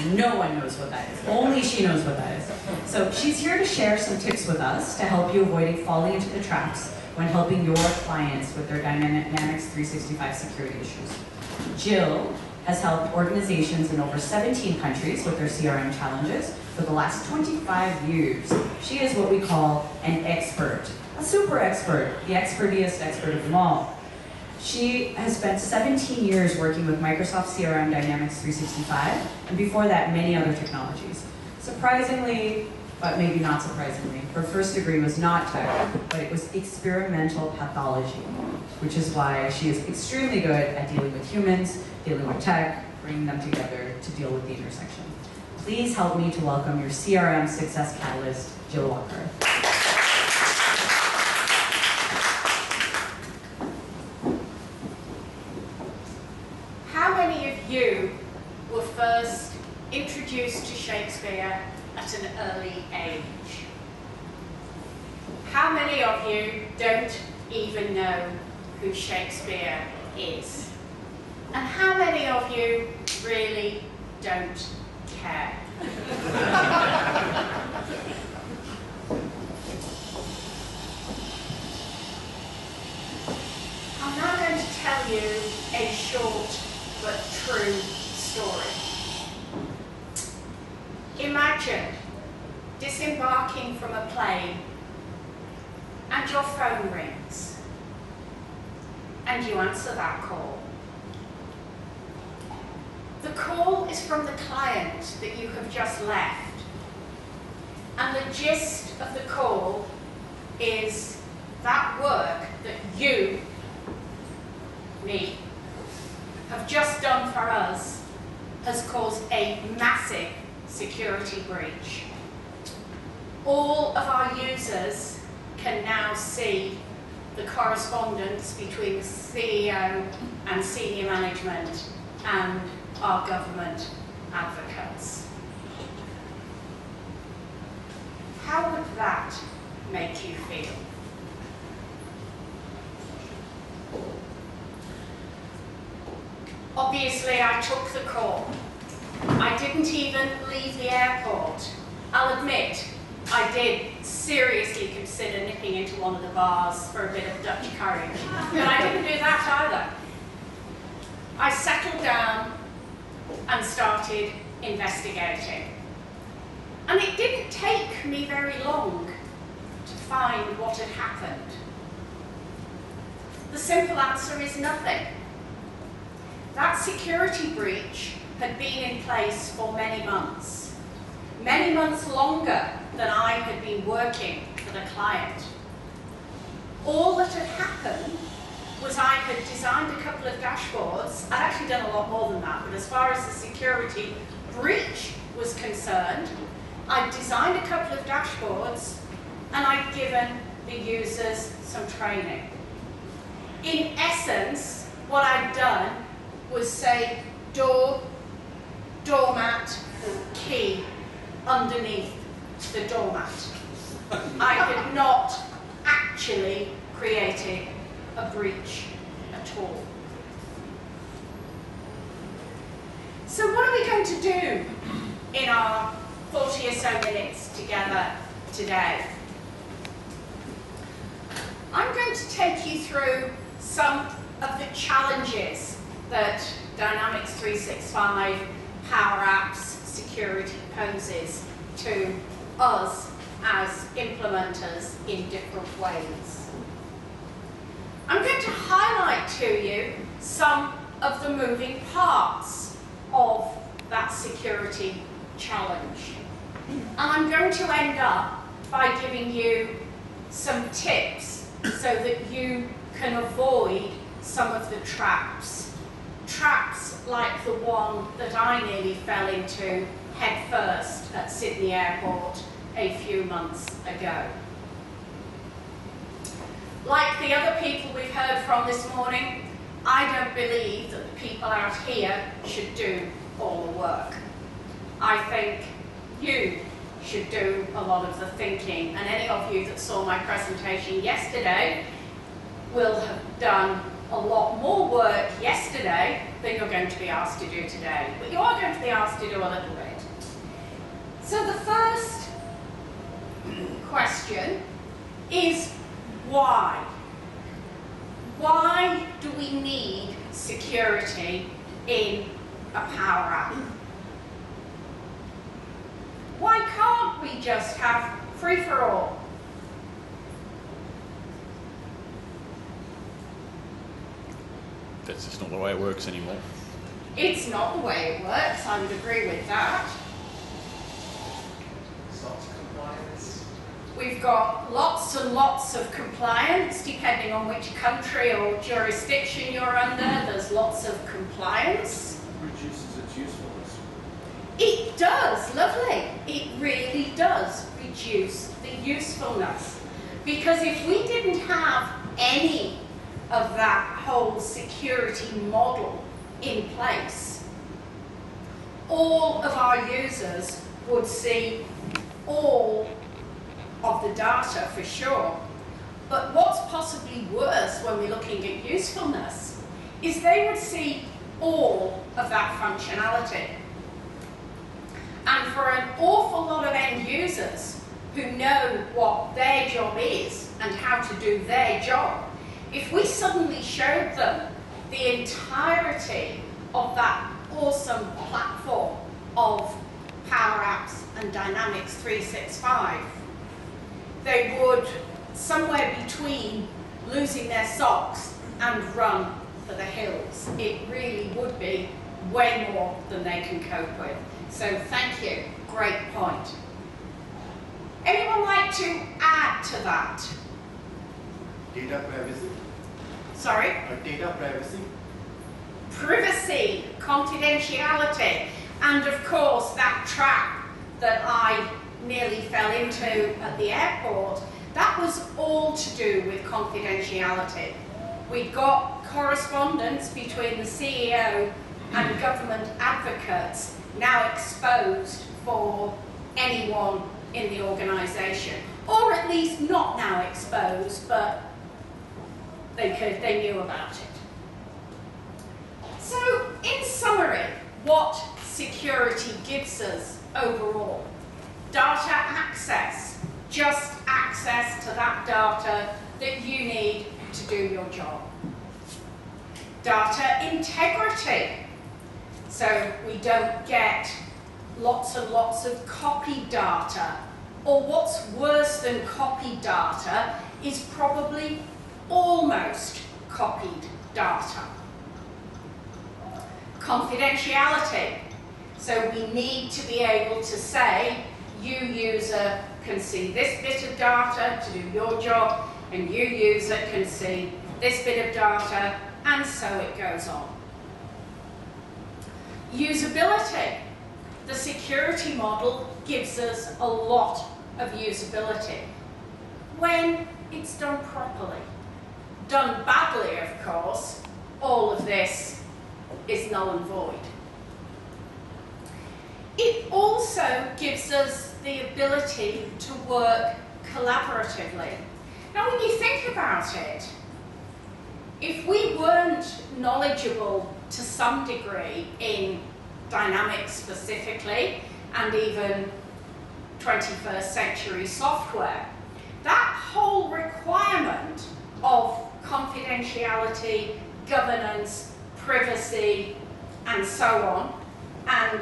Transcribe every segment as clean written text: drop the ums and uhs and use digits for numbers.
No one knows what that is. Only she knows what that is. So she's here to share some tips with us to help you avoid falling into the traps when helping your clients with their Dynamics 365 security issues. Gill has helped organizations in over 17 countries with their CRM challenges for the last 25 years. She is what we call an expert, a super expert, the expertiest expert of them all. She has spent 17 years working with Microsoft CRM Dynamics 365, and before that, many other technologies. Surprisingly, but maybe not surprisingly, her first degree was not tech, but it was experimental pathology, which is why she is extremely good at dealing with humans, dealing with tech, bringing them together to deal with the intersection. Please help me to welcome your CRM success catalyst, Gill Walker. How many of you were first introduced to Shakespeare at an early age? How many of you don't even know who Shakespeare is? And how many of you really don't care? I'm now going to tell you a short but true story. Imagine disembarking from a plane and your phone rings and you answer that call. The call is from the client that you have just left, and the gist of the call is that work that you, me, have just done for us has caused a massive security breach. All of our users can now see the correspondence between the CEO and senior management and our government advocates. How would that make you feel? Obviously, I took the call. I didn't even leave the airport. I'll admit, I did seriously consider nipping into one of the bars for a bit of Dutch courage, but I didn't do that either. I settled down and started investigating. And it didn't take me very long to find what had happened. The simple answer is nothing. That security breach had been in place for many months longer than I had been working for the client. All that had happened was I had designed a couple of dashboards. I'd actually done a lot more than that, but as far as the security breach was concerned, I'd designed a couple of dashboards and I'd given the users some training. In essence, what I'd done was say door, doormat, key underneath the doormat. I had not actually created a breach at all. So what are we going to do in our 40 or so minutes together today? I'm going to take you through some of the challenges that Dynamics 365 Power Apps security poses to us as implementers in different ways. I'm going to highlight to you some of the moving parts of that security challenge. And I'm going to end up by giving you some tips so that you can avoid some of the traps. Traps like the one that I nearly fell into head first at Sydney Airport a few months ago. Like the other people we've heard from this morning, I don't believe that the people out here should do all the work. I think you should do a lot of the thinking, and any of you that saw my presentation yesterday will have done a lot more work yesterday than you're going to be asked to do today, but you are going to be asked to do a little bit. So the first question is why? Why do we need security in a Power App? Why can't we just have free-for-all? That's just not the way it works anymore. It's not the way it works, I would agree with that. We've got lots and lots of compliance, depending on which country or jurisdiction you're under, there's lots of compliance. Reduces its usefulness. It does, lovely. It really does reduce the usefulness. Because if we didn't have any of that whole security model in place, all of our users would see all of the data for sure. But what's possibly worse when we're looking at usefulness is they would see all of that functionality. And for an awful lot of end users who know what their job is and how to do their job, if we suddenly showed them the entirety of that awesome platform of Power Apps and Dynamics 365, they would, somewhere between losing their socks and run for the hills. It really would be way more than they can cope with. So thank you, great point. Anyone like to add to that? Data privacy. Sorry? Data privacy. Privacy, confidentiality, and of course that trap that I nearly fell into at the airport, that was all to do with confidentiality. We got correspondence between the CEO and government advocates now exposed for anyone in the organisation, or at least not now exposed, but they knew about it. So, in summary, what security gives us overall? Data access, just access to that data that you need to do your job. Data integrity, so we don't get lots and lots of copied data, or what's worse than copied data is probably almost copied data. Confidentiality, so we need to be able to say, you user can see this bit of data to do your job, and you user can see this bit of data, and so it goes on. Usability. The security model gives us a lot of usability when it's done properly. Done badly, of course, all of this is null and void. It also gives us the ability to work collaboratively. Now, when you think about it, if we weren't knowledgeable to some degree in Dynamics specifically, and even 21st century software, that whole requirement of confidentiality, governance, privacy, and so on, and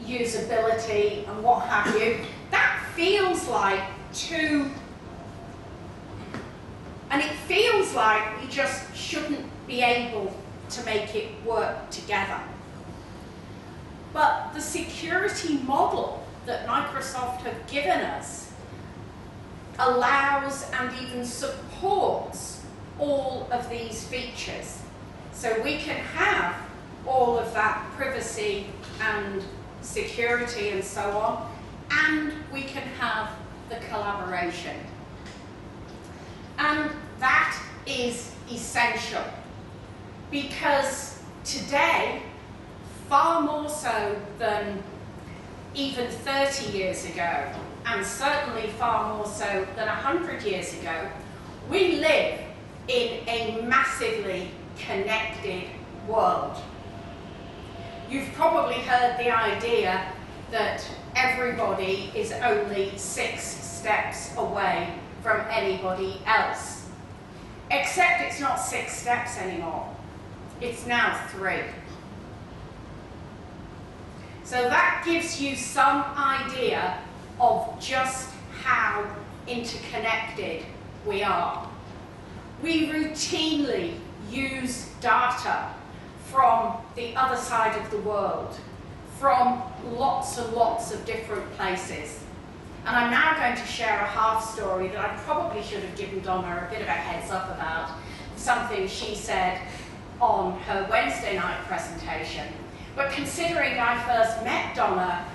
usability and what have you, that feels like and it feels like we just shouldn't be able to make it work together. But the security model that Microsoft have given us allows and even supports all of these features. So we can have all of that privacy and security and so on, and we can have the collaboration. And that is essential, because today, far more so than even 30 years ago, and certainly far more so than 100 years ago, we live in a massively connected world. You've probably heard the idea that everybody is only 6 steps away from anybody else. Except it's not 6 steps anymore. It's now 3. So that gives you some idea of just how interconnected we are. We routinely use data from the other side of the world, from lots and lots of different places. And I'm now going to share a half story that I probably should have given Donna a bit of a heads up about, something she said on her Wednesday night presentation. But considering I first met Donna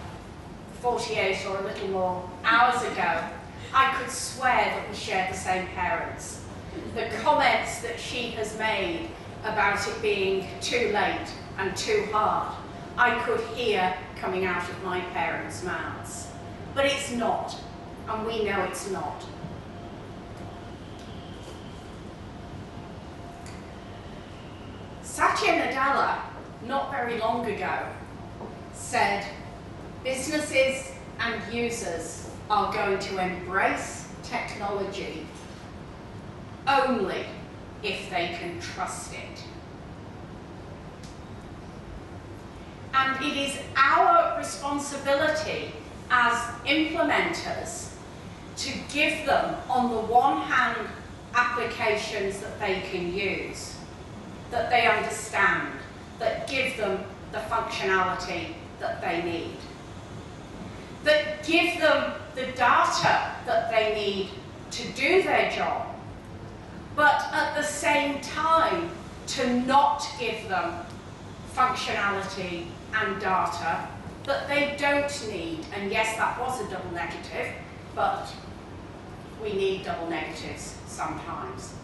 48 or a little more hours ago, I could swear that we shared the same parents. The comments that she has made about it being too late and too hard, I could hear coming out of my parents' mouths. But it's not, and we know it's not. Satya Nadella, not very long ago, said businesses and users are going to embrace technology only if they can trust it. And it is our responsibility as implementers to give them, on the one hand, applications that they can use, that they understand, that give them the functionality that they need, that give them the data that they need to do their job, but at the same time to not give them functionality and data that they don't need. And yes, that was a double negative, but we need double negatives sometimes.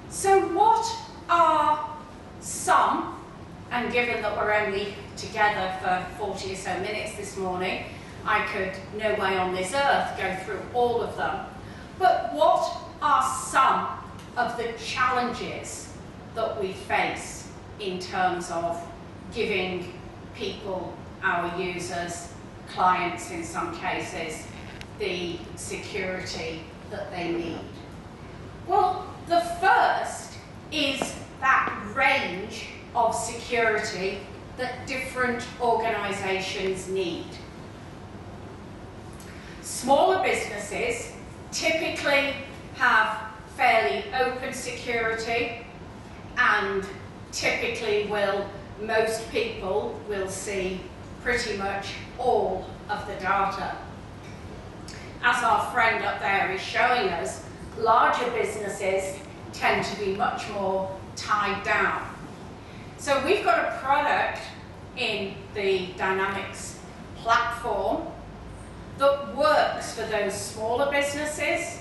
So what are some, and given that we're only together for 40 or so minutes this morning, I could, no way on this earth, go through all of them, but what are some of the challenges that we face in terms of giving people, our users, clients in some cases, the security that they need? Well, the first is that range of security that different organisations need. Smaller businesses typically have fairly open security, and typically most people will see pretty much all of the data. As our friend up there is showing us, larger businesses tend to be much more tied down. So we've got a product in the Dynamics platform that works for those smaller businesses,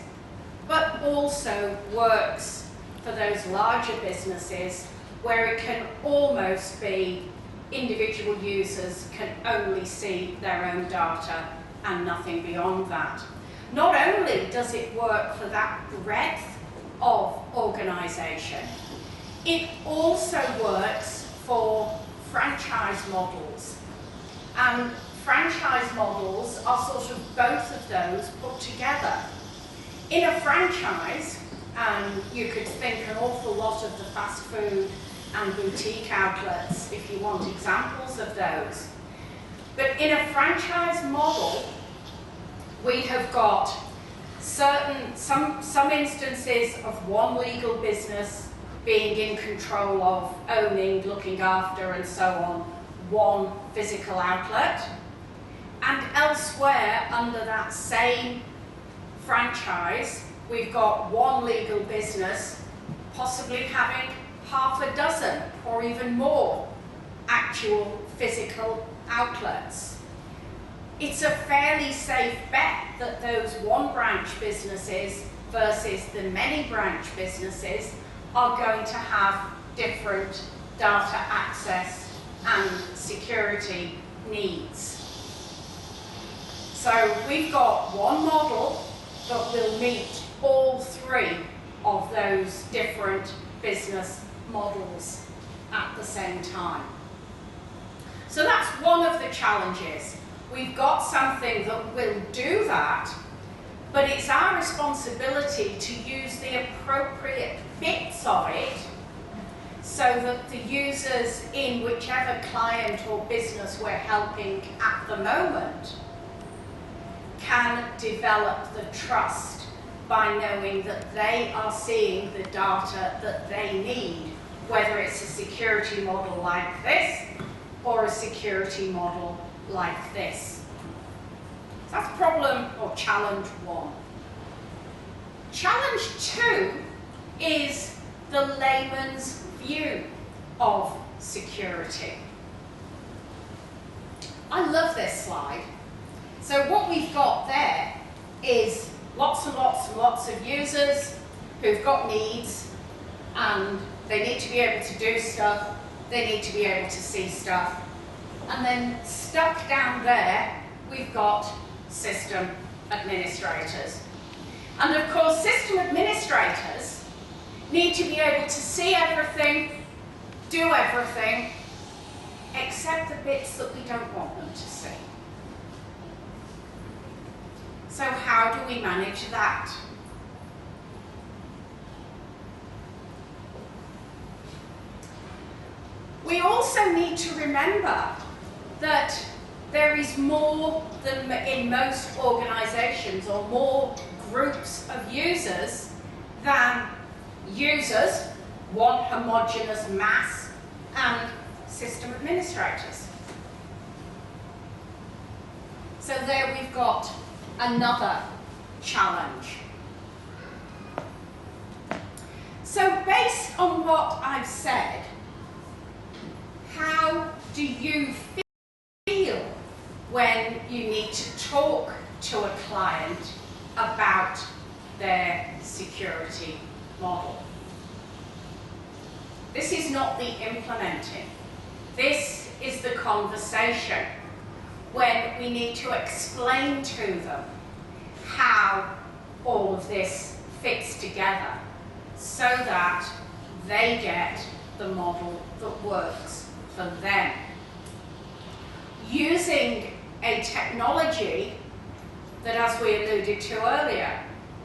but also works for those larger businesses where it can almost be individual users can only see their own data and nothing beyond that. Not only does it work for that breadth of organisation, it also works for franchise models. And franchise models are sort of both of those put together. In a franchise, and you could think an awful lot of the fast food and boutique outlets if you want examples of those. But in a franchise model, we have got some instances of one legal business being in control of owning, looking after, and so on, one physical outlet. And elsewhere, under that same franchise, we've got one legal business possibly having half a dozen or even more actual physical outlets. It's a fairly safe bet that those one branch businesses versus the many branch businesses are going to have different data access and security needs. So we've got one model that will meet all three of those different business models at the same time. So that's one of the challenges. We've got something that will do that, but it's our responsibility to use the appropriate bits of it so that the users in whichever client or business we're helping at the moment can develop the trust by knowing that they are seeing the data that they need, whether it's a security model like this or a security model like this. So that's problem or challenge one. Challenge two is the layman's view of security. I love this slide. So what we've got there is lots and lots and lots of users who've got needs, and they need to be able to do stuff, they need to be able to see stuff. And then stuck down there, we've got system administrators. And of course, system administrators need to be able to see everything, do everything, except the bits that we don't want them to see. So how do we manage that? We also need to remember that there is more than in most organizations, or more groups of users than users, one homogeneous mass, and system administrators. So there we've got another challenge. So based on what I've said, how do you feel when you need to talk to a client about their security model? This is not the implementing. This is the conversation when we need to explain to them how all of this fits together so that they get the model that works for them. Using a technology that, as we alluded to earlier,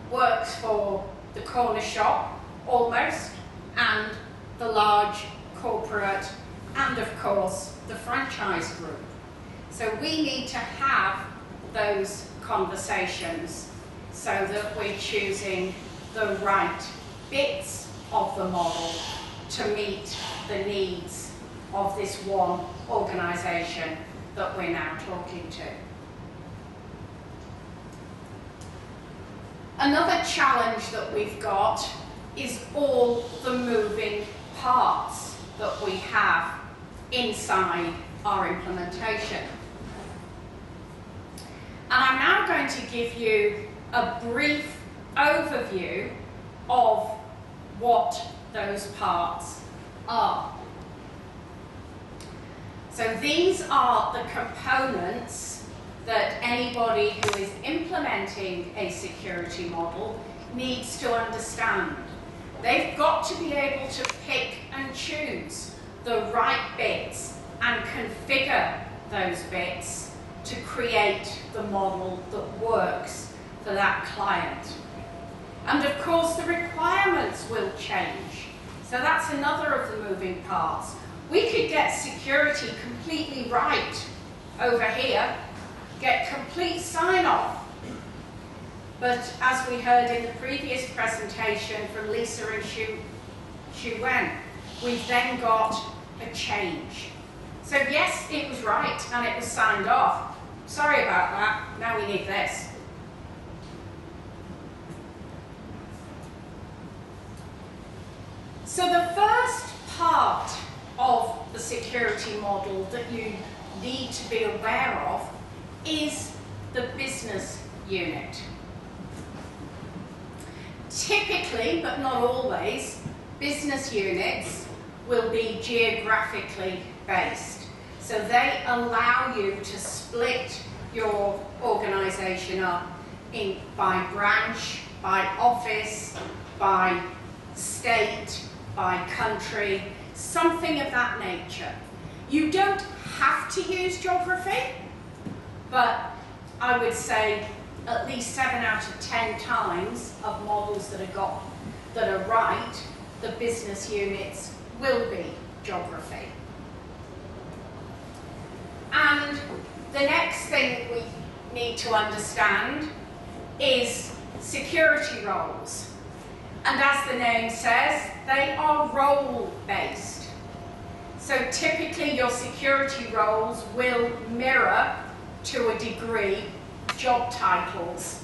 works for the corner shop almost, and the large corporate, and of course the franchise group. So we need to have those conversations so that we're choosing the right bits of the model to meet the needs of this one organisation that we're now talking to. Another challenge that we've got is all the moving parts that we have inside our implementation. And I'm now going to give you a brief overview of what those parts are. So these are the components that anybody who is implementing a security model needs to understand. They've got to be able to pick and choose the right bits and configure those bits to create the model that works for that client. And of course the requirements will change. So that's another of the moving parts. We could get security completely right over here, get complete sign-off. But as we heard in the previous presentation from Lisa and Xu Wen, we've then got a change. So yes, it was right and it was signed off. Sorry about that, now we need this. So the first part of the security model that you need to be aware of is the business unit. Typically, but not always, business units will be geographically based. So they allow you to split your organisation up by branch by office, by state, by country, something of that nature. You don't have to use geography, but I would say at least 7 out of 10 times of models that are right, the business units will be geography. And the next thing we need to understand is security roles. And as the name says, they are role-based. So typically your security roles will mirror, to a degree, job titles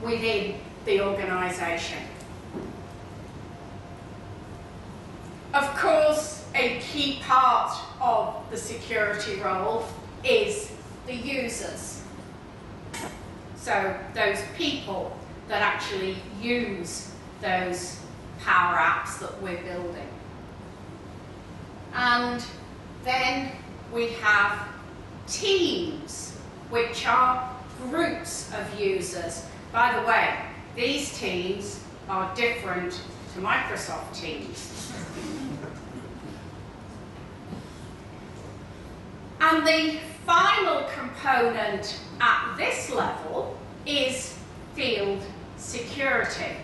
within the organisation. Of course, a key part of the security role is the users. So those people that actually use those Power Apps that we're building. And then we have teams, which are groups of users. By the way, these teams are different to Microsoft Teams. And the final component at this level is field security.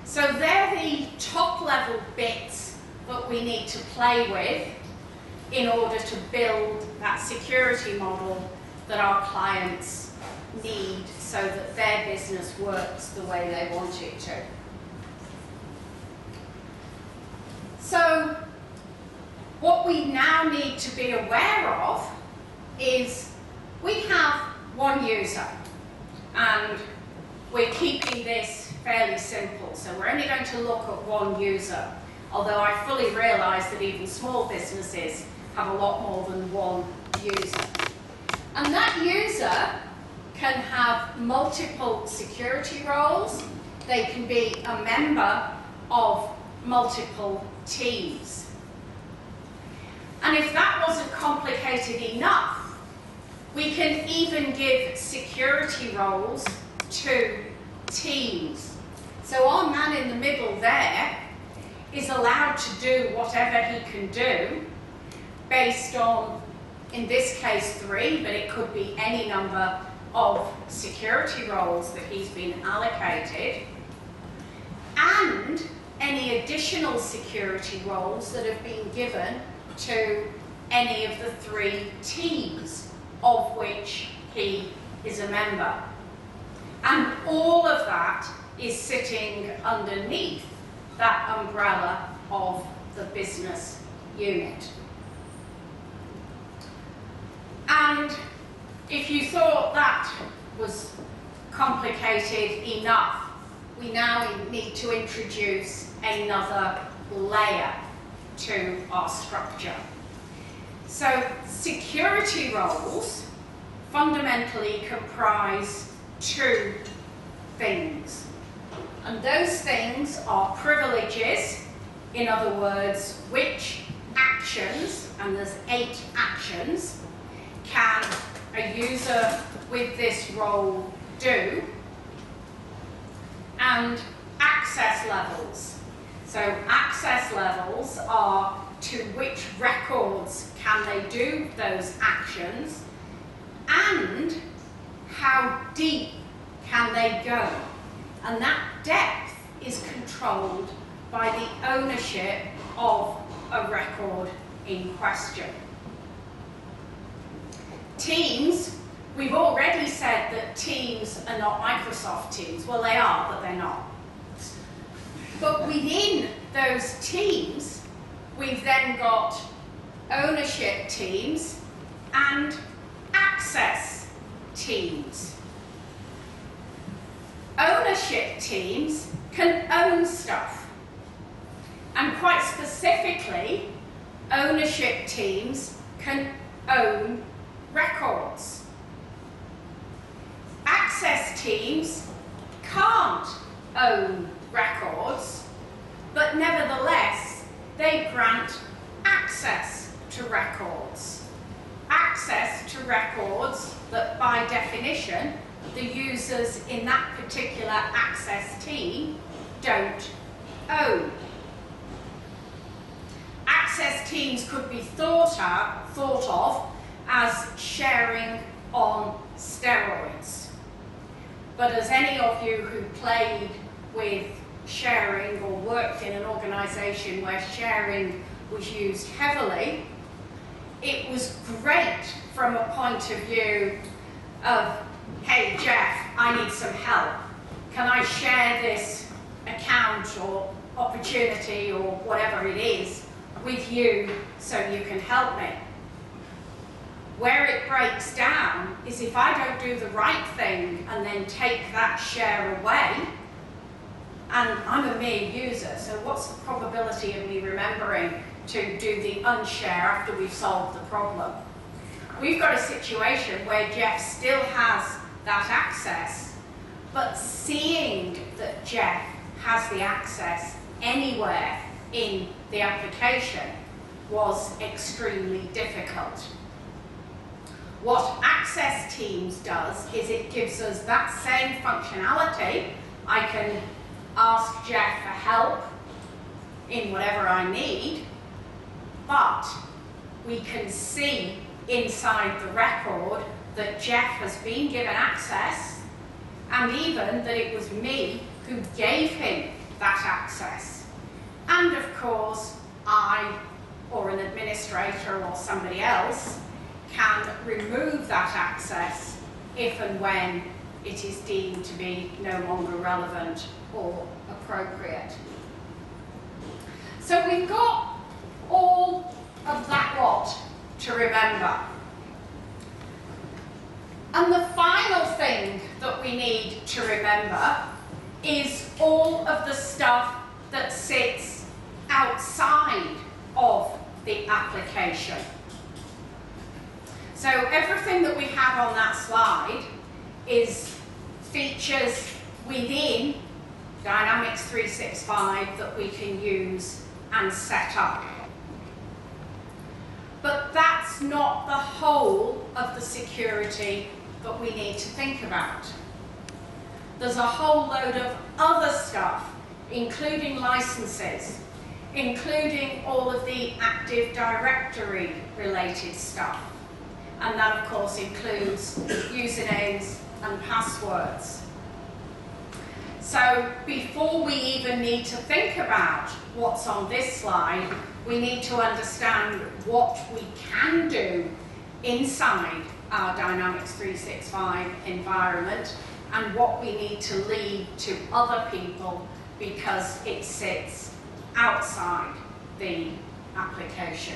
So they're the top level bits that we need to play with in order to build that security model that our clients need so that their business works the way they want it to. So what we now need to be aware of is we have one user, and we're keeping this fairly simple. So we're only going to look at one user, although I fully realise that even small businesses have a lot more than one user. And that user can have multiple security roles. They can be a member of multiple teams. And if that wasn't complicated enough, we can even give security roles to teams. So our man in the middle there is allowed to do whatever he can do based on, in this case, 3, but it could be any number of security roles that he's been allocated, and any additional security roles that have been given to any of the 3 teams of which he is a member. And all of that is sitting underneath that umbrella of the business unit. And if you thought that was complicated enough, we now need to introduce another layer to our structure. So security roles fundamentally comprise 2 things. And those things are privileges, in other words, which actions, and there's 8 actions, can a user with this role do, and access levels. So access levels are to which records can they do those actions, and how deep can they go. And that depth is controlled by the ownership of a record in question. Teams, we've already said that Teams are not Microsoft Teams. Well, they are, but they're not. But within those teams, we've then got ownership teams and access teams. Ownership teams can own stuff. And quite specifically, ownership teams can own records. Access teams can't own records, but nevertheless, they grant access to records. Access to records that by definition the users in that particular access team don't own. Access teams could be thought of as sharing on steroids. But as any of you who played with sharing or worked in an organisation where sharing was used heavily, it was great from a point of view of, hey Jeff, I need some help. Can I share this account or opportunity or whatever it is with you so you can help me? Where it breaks down is if I don't do the right thing and then take that share away, and I'm a mere user, so what's the probability of me remembering to do the unshare after we've solved the problem? We've got a situation where Jeff still has that access, but seeing that Jeff has the access anywhere in the application was extremely difficult. What Access Teams does is it gives us that same functionality. I can ask Jeff for help in whatever I need, but we can see inside the record that Jeff has been given access, and even that it was me who gave him that access. And of course, I, or an administrator or somebody else, can remove that access if and when it is deemed to be no longer relevant or appropriate. So we've got all of that lot to remember. And the final thing that we need to remember is all of the stuff that sits outside of the application. So everything that we have on that slide is features within Dynamics 365 that we can use and set up. But that's not the whole of the security that we need to think about. There's a whole load of other stuff, including licenses, including all of the Active Directory related stuff. And that, of course, includes usernames and passwords. So before we even need to think about what's on this slide, we need to understand what we can do inside our Dynamics 365 environment and what we need to leave to other people because it sits outside the application.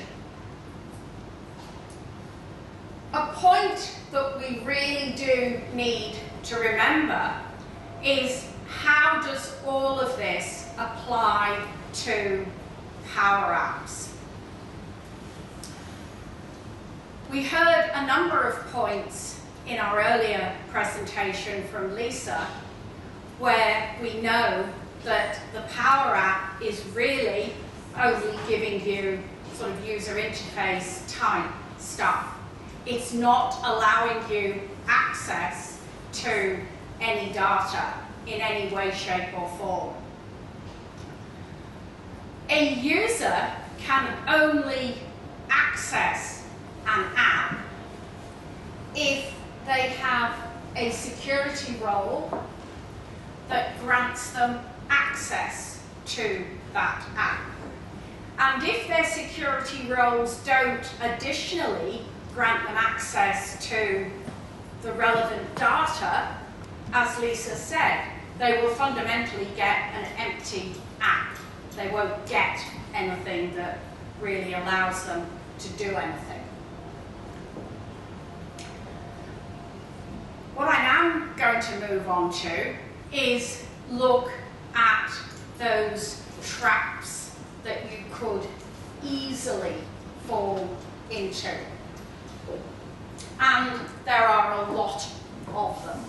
A point that we really do need to remember is how does all of this apply to Power Apps? We heard a number of points in our earlier presentation from Lisa where we know that the Power App is really only giving you sort of user interface type stuff. It's not allowing you access to any data in any way, shape or form. A user can only access an app if they have a security role that grants them access to that app. And if their security roles don't additionally grant them access to the relevant data, as Lisa said, they will fundamentally get an empty app. They won't get anything that really allows them to do anything. What I am going to move on to is look at those traps that you could easily fall into. And there are a lot of them.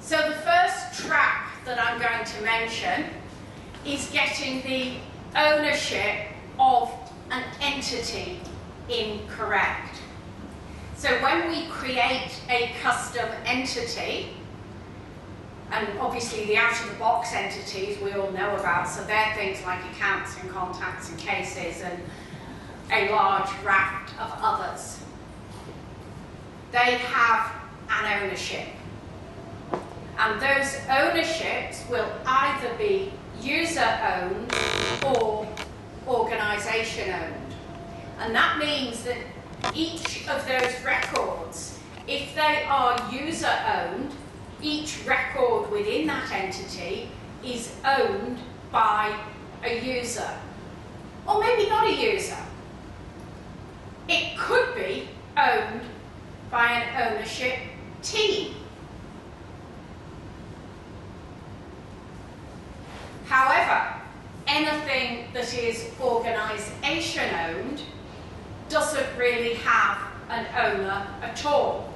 So the first trap that I'm going to mention is getting the ownership of an entity incorrect. So when we create a custom entity, and obviously the out-of-the-box entities we all know about, so they're things like accounts and contacts and cases and a large raft of others. They have an ownership. And those ownerships will either be user-owned or organisation-owned. And that means that each of those records, if they are user-owned, each record within that entity is owned by a user. Or maybe not a user. It could be owned by an ownership team. However, anything that is organisation-owned doesn't really have an owner at all.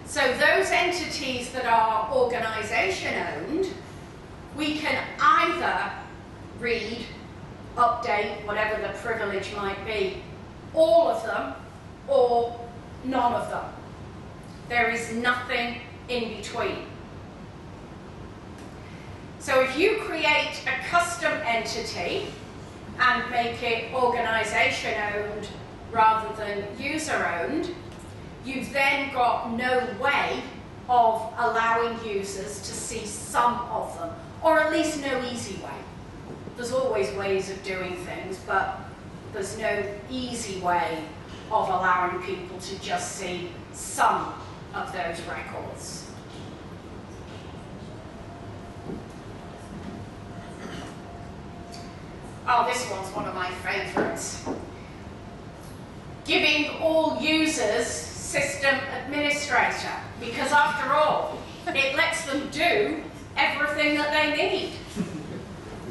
So those entities that are organisation-owned, we can either read, update, whatever the privilege might be, all of them or none of them. There is nothing in between. So if you create a custom entity and make it organisation-owned rather than user-owned, you've then got no way of allowing users to see some of them, or at least no easy way. There's always ways of doing things, but there's no easy way of allowing people to just see some of those records. Oh, this one's one of my favourites. Giving all users system administrator, because after all, it lets them do everything that they need,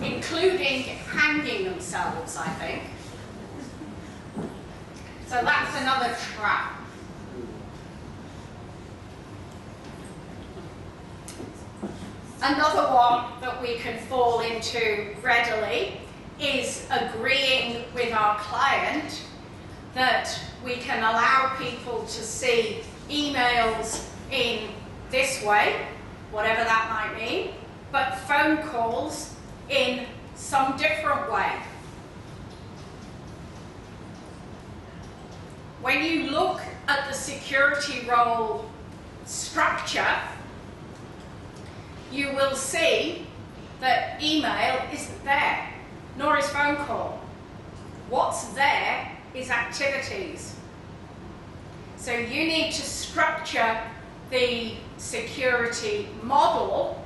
including hanging themselves, I think. So that's another trap. Another one that we can fall into readily is agreeing with our client that we can allow people to see emails in this way, whatever that might mean, but phone calls in some different way. When you look at the security role structure, you will see that email isn't there, nor is phone call. What's there is activities. So you need to structure the security model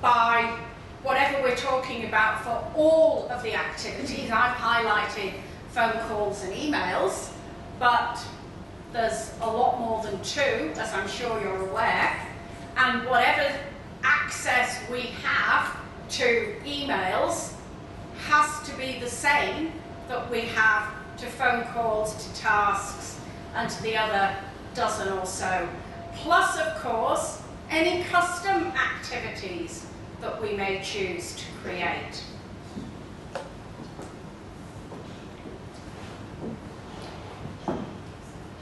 by whatever we're talking about for all of the activities. I've highlighted phone calls and emails, but there's a lot more than two, as I'm sure you're aware. And whatever access we have to emails has to be the same that we have to phone calls, to tasks, and to the other dozen or so. Plus, of course, any custom activities that we may choose to create.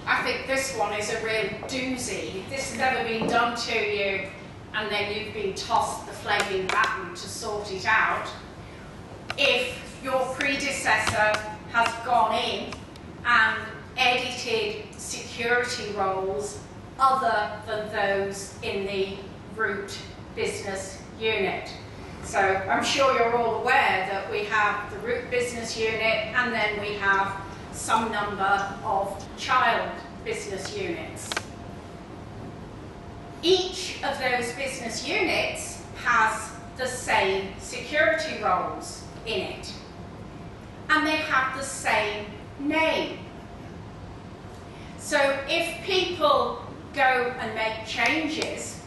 I think this one is a real doozy. If this has ever been done to you and then you've been tossed the flaming baton to sort it out, if your predecessor has gone in and edited security roles other than those in the root business unit. So I'm sure you're all aware that we have the root business unit and then we have some number of child business units. Each of those business units has the same security roles in it. And they have the same name. So if people go and make changes,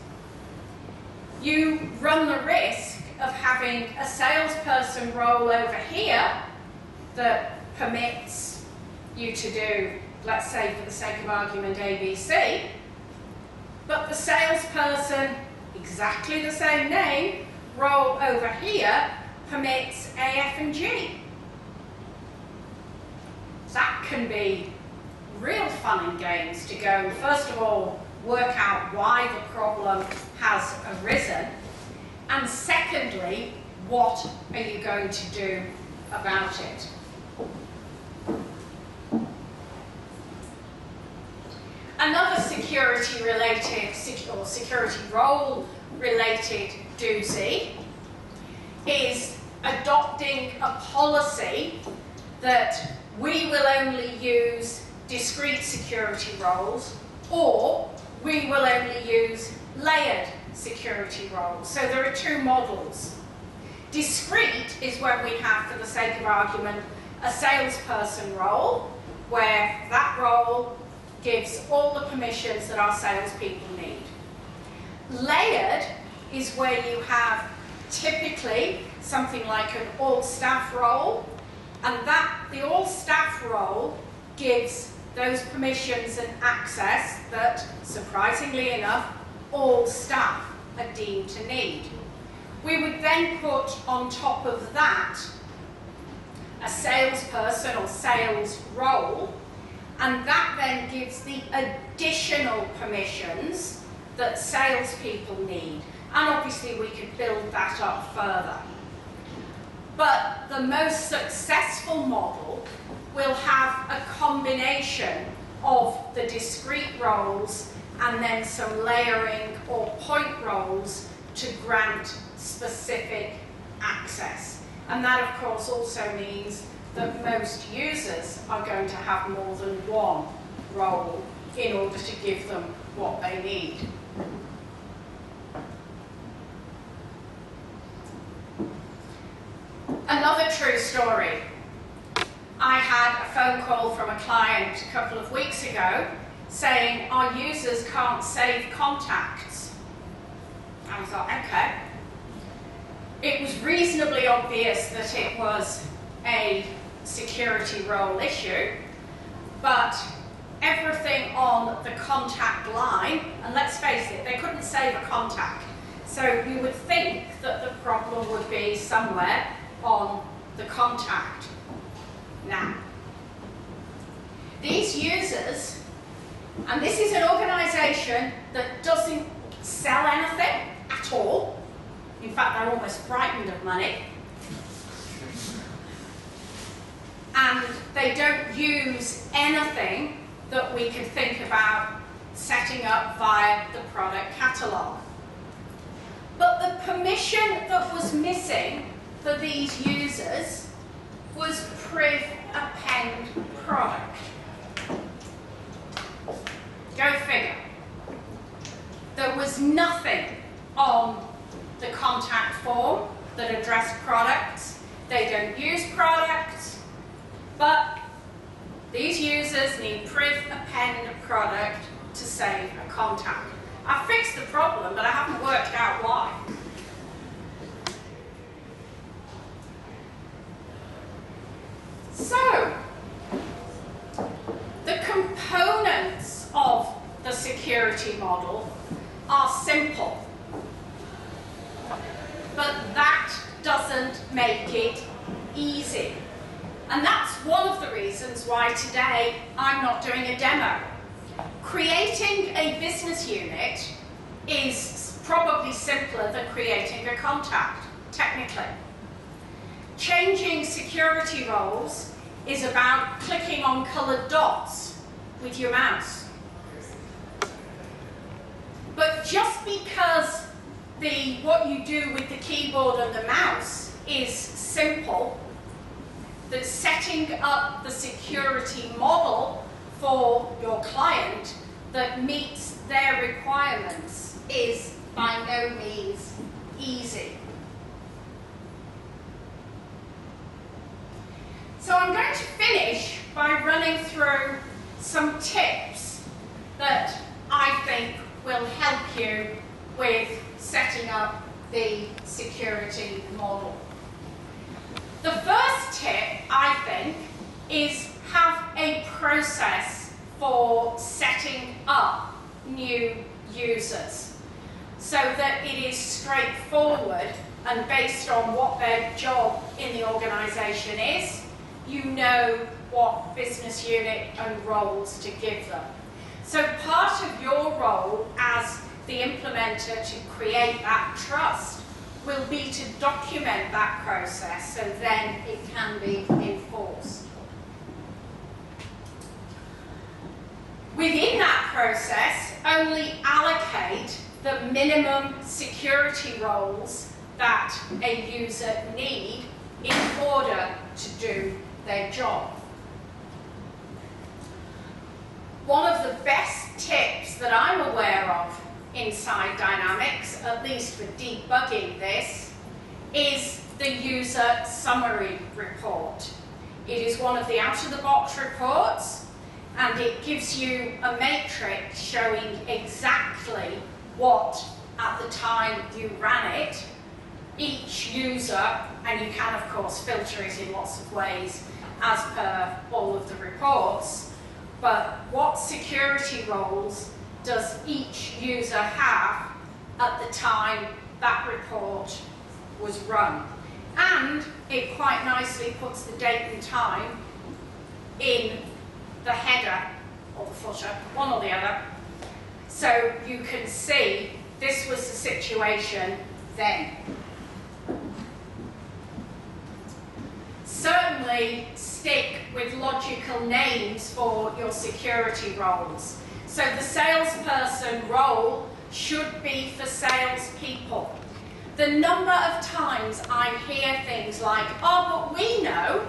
you run the risk of having a salesperson role over here that permits you to do, let's say for the sake of argument, ABC, but the salesperson, exactly the same name, role over here permits A, F, and G. That can be real fun and games to go, first of all, work out why the problem has arisen, and secondly, what are you going to do about it? Another security-related or security role-related doozy is adopting a policy that we will only use discrete security roles, or we will only use layered security roles. So there are two models. Discrete is when we have, for the sake of argument, a salesperson role, where that role gives all the permissions that our salespeople need. Layered is where you have typically something like an all-staff role, and the all-staff role gives those permissions and access that, surprisingly enough, all staff are deemed to need. We would then put on top of that a salesperson or sales role, and that then gives the additional permissions that salespeople need. And obviously we could build that up further. But the most successful model will have a combination of the discrete roles and then some layering or point roles to grant specific access. And that, of course, also means that most users are going to have more than one role in order to give them what they need. Another true story. I had a phone call from a client a couple of weeks ago saying our users can't save contacts. And I thought, okay. It was reasonably obvious that it was a security role issue, but everything on the contact line, and let's face it, they couldn't save a contact. So you would think that the problem would be somewhere on the contact. Now, these users, and this is an organisation that doesn't sell anything at all. In fact, they're almost frightened of money. And they don't use anything that we could think about setting up via the product catalogue. But the permission that was missing for these users was priv-append product. Go figure. There was nothing on the contact form that addressed products. They don't use products, but these users need priv-append product to save a contact. I fixed the problem, but I haven't worked out why. So, the components of the security model are simple, but that doesn't make it easy. And that's one of the reasons why today I'm not doing a demo. Creating a business unit is probably simpler than creating a contact, technically. Changing security roles is about clicking on coloured dots with your mouse. But just because what you do with the keyboard and the mouse is simple, that setting up the security model for your client that meets their requirements is by no means easy. So I'm going to finish by running through some tips that I think will help you with setting up the security model. The first tip, I think, is have a process for setting up new users so that it is straightforward and based on what their job in the organisation is you know what business unit and roles to give them. So part of your role as the implementer to create that trust will be to document that process so then it can be enforced. Within that process, only allocate the minimum security roles that a user need in order to do their job. One of the best tips that I'm aware of inside Dynamics, at least for debugging this, is the user summary report. It is one of the out-of-the-box reports, and it gives you a matrix showing exactly what, at the time you ran it, each user, and you can of course filter it in lots of ways as per all of the reports, but what security roles does each user have at the time that report was run? And it quite nicely puts the date and time in the header or the footer, one or the other, so you can see this was the situation then. Certainly stick with logical names for your security roles. So the salesperson role should be for salespeople. The number of times I hear things like, oh, but we know.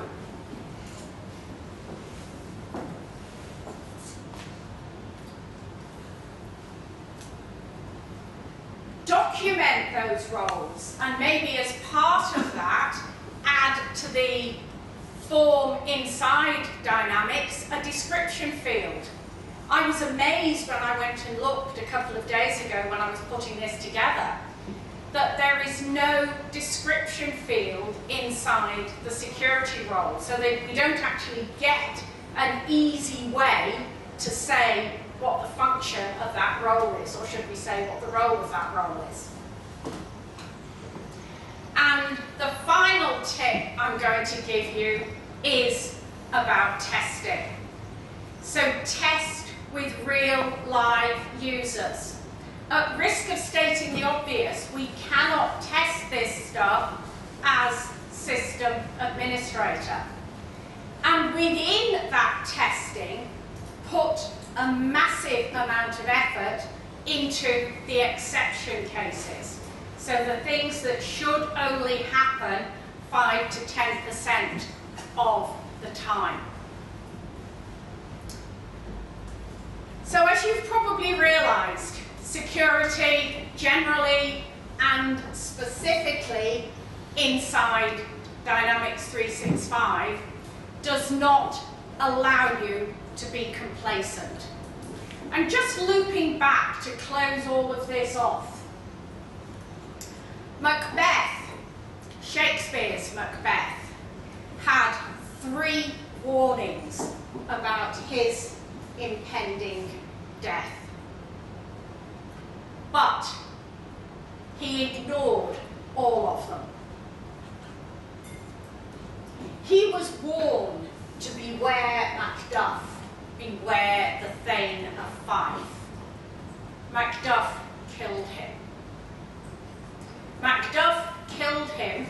Document those roles, and maybe as part of that, add to the form inside Dynamics a description field. I was amazed when I went and looked a couple of days ago when I was putting this together that there is no description field inside the security role, so that we don't actually get an easy way to say what the function of that role is, or should we say what the role of that role is. And the final tip I'm going to give you is about testing. So test with real live users. At risk of stating the obvious, we cannot test this stuff as system administrator. And within that testing, put a massive amount of effort into the exception cases. So the things that should only happen 5 to 10% of the time. So as you've probably realized, security generally and specifically inside Dynamics 365 does not allow you to be complacent. And just looping back to close all of this off, Macbeth, Shakespeare's Macbeth, had 3 warnings about his impending death. But he ignored all of them. He was warned to beware Macduff, beware the Thane of Fife. Macduff killed him. Macduff killed him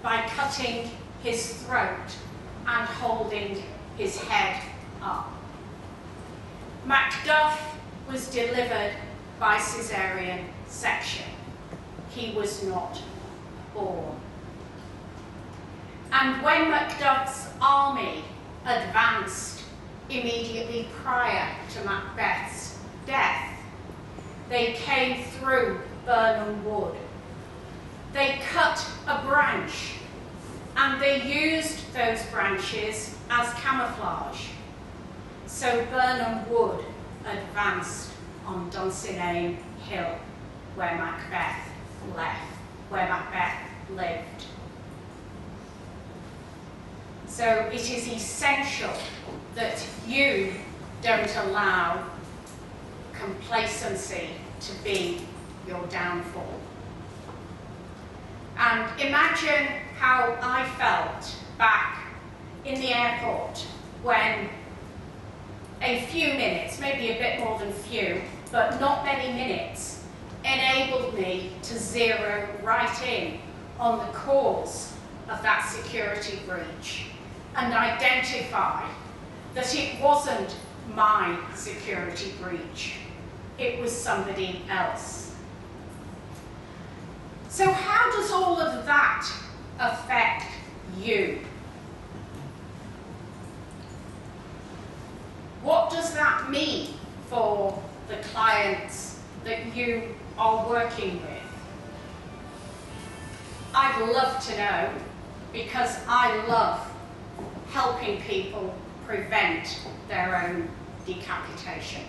by cutting his throat and holding his head up. Macduff was delivered by caesarean section. He was not born. And when Macduff's army advanced immediately prior to Macbeth's death, they came through Burnham Wood. They cut a branch, and they used those branches as camouflage. So Burnham Wood advanced on Dunsinane Hill, where Macbeth lived. So it is essential that you don't allow complacency to be your downfall. And imagine how I felt back in the airport when a few minutes, maybe a bit more than few, but not many minutes, enabled me to zero right in on the cause of that security breach and identify that it wasn't my security breach, it was somebody else. So how does all of that affect you? What does that mean for the clients that you are working with? I'd love to know, because I love helping people prevent their own decapitation.